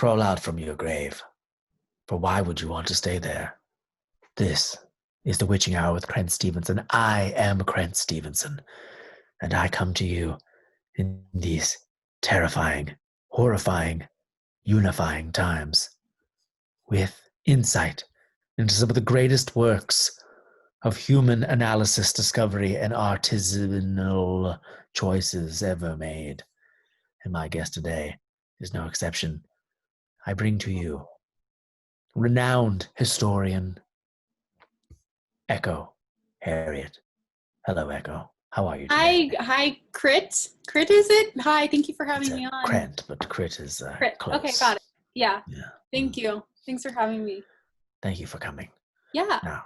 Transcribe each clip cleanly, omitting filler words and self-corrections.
crawl out from your grave. For why would you want to stay there? This is the Witching Hour with Crent Stevenson. I am Crent Stevenson, and I come to you in these terrifying, horrifying, unifying times with insight into some of the greatest works of human analysis, discovery, and artisanal choices ever made. And my guest today is no exception. I bring to you renowned historian Echo Harriet. Hello, Echo. How are you today? Hi, Crit. Crit, is it? Hi, thank you for having me on. Crent, but Crit is Crit. close. Okay, got it. Yeah. Thank you. Thanks for having me. Thank you for coming. Yeah.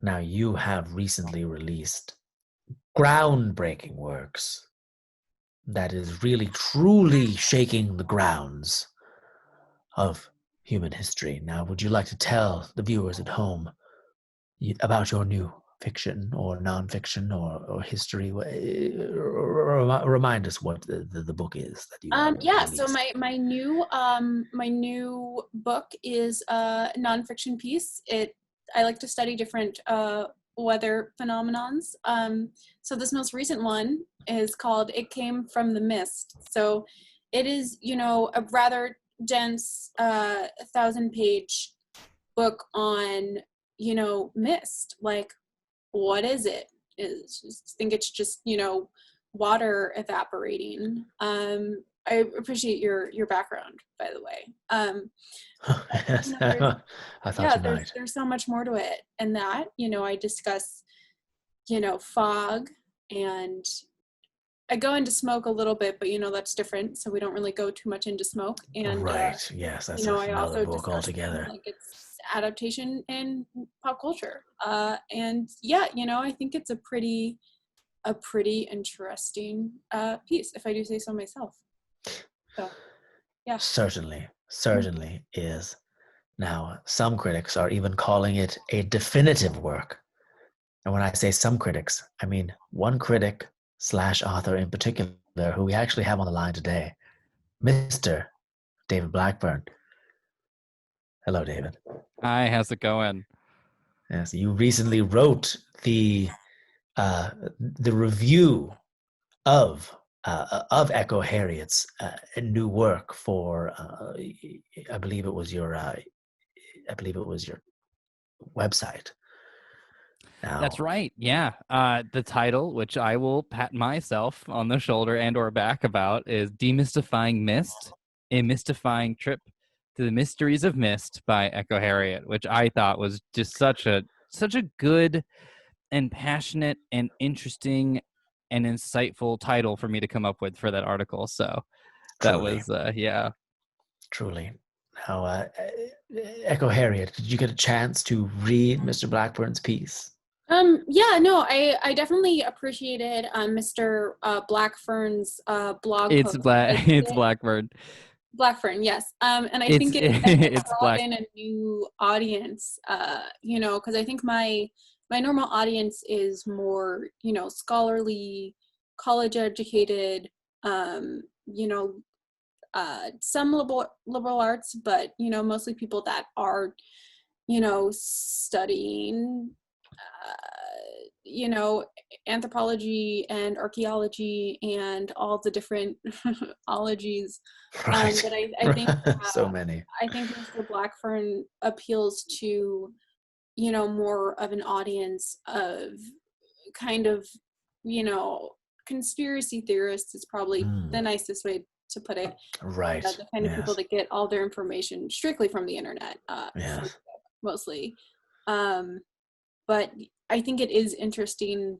Now you have recently released groundbreaking works that is really truly shaking the grounds of human history. Now, would you like to tell the viewers at home about your new fiction or nonfiction or history? Remind us what the book is that you released. So my new book is a nonfiction piece. I like to study different weather phenomenons. So this most recent one is called It Came from the Mist. So it is, a rather dense 1,000-page book on, mist. Like, what is it? I think it's just, water evaporating. I appreciate your background, by the way. Yes, I thought you might. There's so much more to it. And that, I discuss, fog, and I go into smoke a little bit, but that's different. So we don't really go too much into smoke. And right, yes, that's another book altogether. Like it's adaptation in pop culture. And yeah, I think it's a pretty interesting piece, if I do say so myself. So, yeah. Certainly is. Now, some critics are even calling it a definitive work. And when I say some critics, I mean one critic / author in particular, who we actually have on the line today, Mr. David Blackburn. Hello, David. Hi, how's it going? Yes, you recently wrote the review of Echo Harriet's new work for I believe it was your website. Now, that's right. Yeah. The title, which I will pat myself on the shoulder and or back about, is Demystifying Mist, a mystifying trip to the mysteries of mist by Echo Harriet, which I thought was just such a good and passionate and interesting and insightful title for me to come up with for that article. So that was truly. Now, Echo Harriet, did you get a chance to read Mr. Blackburn's piece? I definitely appreciated Mr. Blackfern's blog post. It's Blackburn. Blackburn, yes. And I think it's brought in a new audience, because I think my normal audience is more, scholarly, college educated, some liberal arts, but, mostly people that are, studying, anthropology and archaeology and all the different ologies. Right. But I think so many. I think Mr. Blackburn appeals to, more of an audience of kind of, conspiracy theorists is probably the nicest way to put it. Right. The kind of people that get all their information strictly from the internet, mostly. But I think it is interesting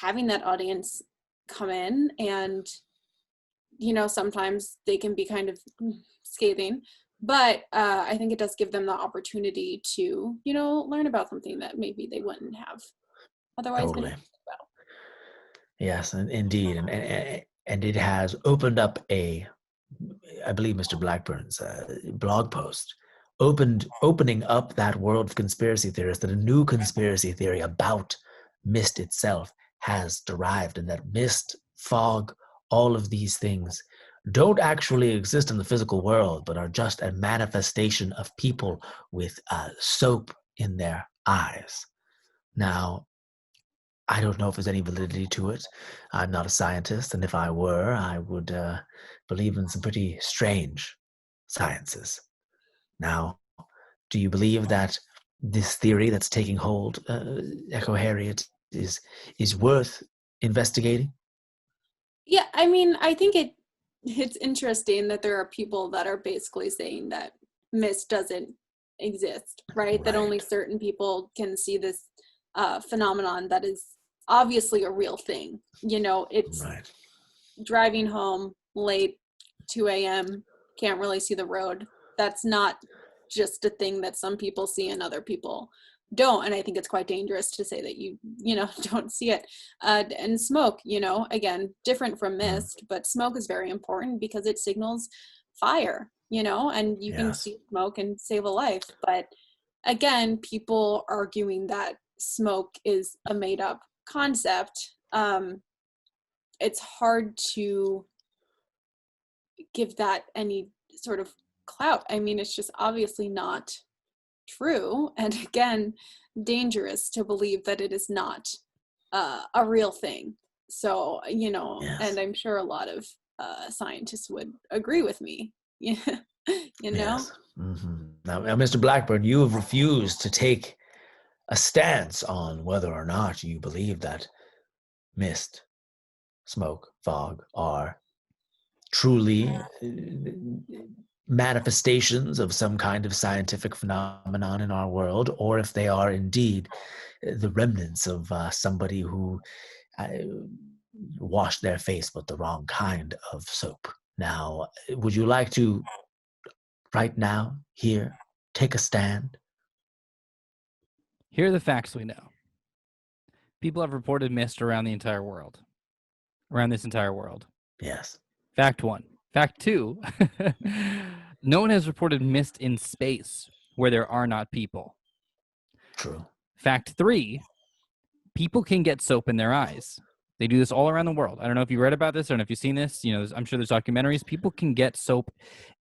having that audience come in, and, sometimes they can be kind of scathing, but I think it does give them the opportunity to, learn about something that maybe they wouldn't have otherwise been about. Yes, indeed. And it has opened up I believe Mr. Blackburn's blog post, opening up that world of conspiracy theorists, that a new conspiracy theory about mist itself has derived, and that mist, fog, all of these things don't actually exist in the physical world, but are just a manifestation of people with soap in their eyes. Now, I don't know if there's any validity to it. I'm not a scientist, and if I were, I would believe in some pretty strange sciences. Now, do you believe that this theory that's taking hold, Echo Harriet, is worth investigating? Yeah, I mean, I think it's interesting that there are people that are basically saying that mist doesn't exist, right? That only Right. certain people can see this phenomenon that is obviously a real thing. You know, it's Right. driving home late, 2 a.m., can't really see the road. That's not just a thing that some people see and other people don't. And I think it's quite dangerous to say that you know, don't see it. And smoke, you know, again, different from mist, but smoke is very important because it signals fire, you know, and you can Yes. see smoke and save a life. But again, people arguing that smoke is a made up concept. It's hard to give that any sort of clout. I mean, it's just obviously not true. And again, dangerous to believe that it is not a real thing. So, you know, Yes. and I'm sure a lot of scientists would agree with me. Yeah, you know? Yes. Now, Mr. Blackburn, you have refused to take a stance on whether or not you believe that mist, smoke, fog are truly manifestations of some kind of scientific phenomenon in our world, or if they are indeed the remnants of somebody who uh, washed their face with the wrong kind of soap. Now, would you like to, right now, here, take a stand? Here are the facts we know. People have reported mist around the entire world, around this entire world. Yes. Fact 1. Fact 2. No one has reported mist in space where there are not people. True. Fact 3. People can get soap in their eyes. They do this all around the world. I don't know if you read about this. I don't know if you've seen this. You know, I'm sure there's documentaries. People can get soap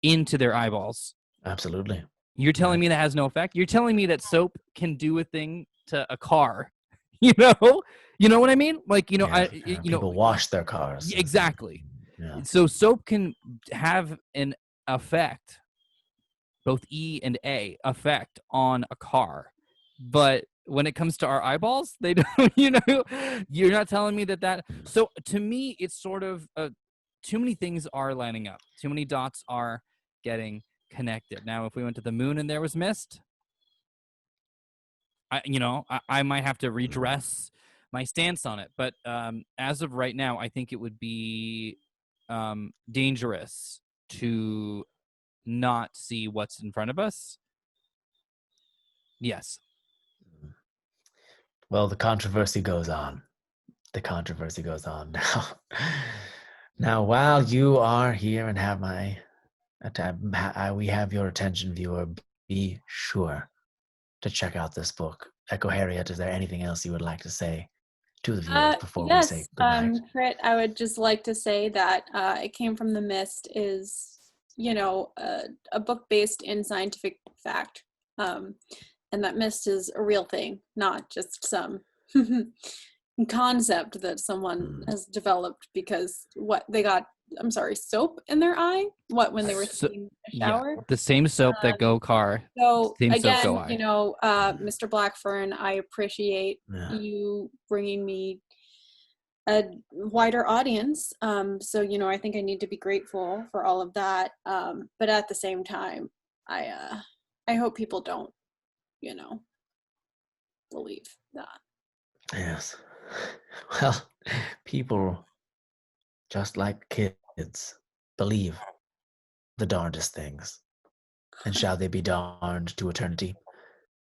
into their eyeballs. Absolutely. You're telling me that has no effect? You're telling me that soap can do a thing to a car? You know what I mean? Like, you know, Yeah, people wash their cars. Exactly. Yeah. So soap can have an effect, both E and A effect on a car, but when it comes to our eyeballs, they don't. You know, you're not telling me that. So to me, it's sort of too many things are lining up. Too many dots are getting connected. Now, if we went to the moon and there was mist, I might have to redress my stance on it. But as of right now, I think it would be dangerous to not see what's in front of us. Yes. Well, the controversy goes on. The controversy goes on now. Now, while you are here and have we have your attention, viewer, be sure to check out this book. Echo Harriet, is there anything else you would like to say to the viewers before we say Yes, goodnight? Crit, I would just like to say that It Came from the Mist is, you know, a book based in scientific fact. And that mist is a real thing, not just some concept that someone has developed because what they got, I'm sorry, soap in their eye? What, when they were taking a shower? Yeah, the same soap that go car. So Same soap go again, eye. you know, Mr. Blackburn, I appreciate Yeah. you bringing me a wider audience. So, you know, I think I need to be grateful for all of that. But at the same time, I hope people don't, you know, believe that. Yes. Well, people, just like kids, believe the darndest things. And shall they be darned to eternity?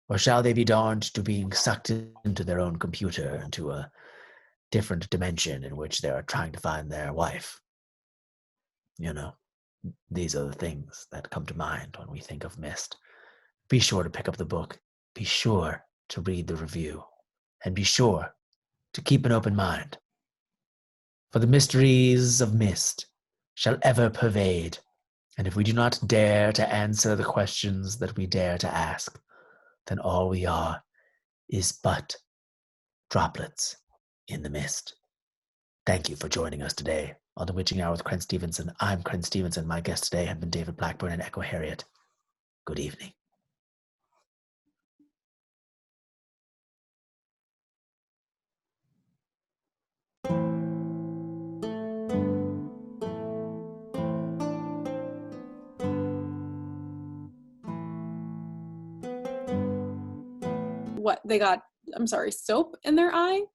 Or shall they be darned to being sucked into their own computer, into a different dimension in which they are trying to find their wife? You know, these are the things that come to mind when we think of Mist. Be sure to pick up the book. Be sure to read the review. And be sure to keep an open mind. For the mysteries of Mist shall ever pervade. And if we do not dare to answer the questions that we dare to ask, then all we are is but droplets in the mist. Thank you for joining us today on The Witching Hour with Crent Stevenson. I'm Crent Stevenson. My guests today have been David Blackburn and Echo Harriet. Good evening. What they got, I'm sorry, soap in their eye?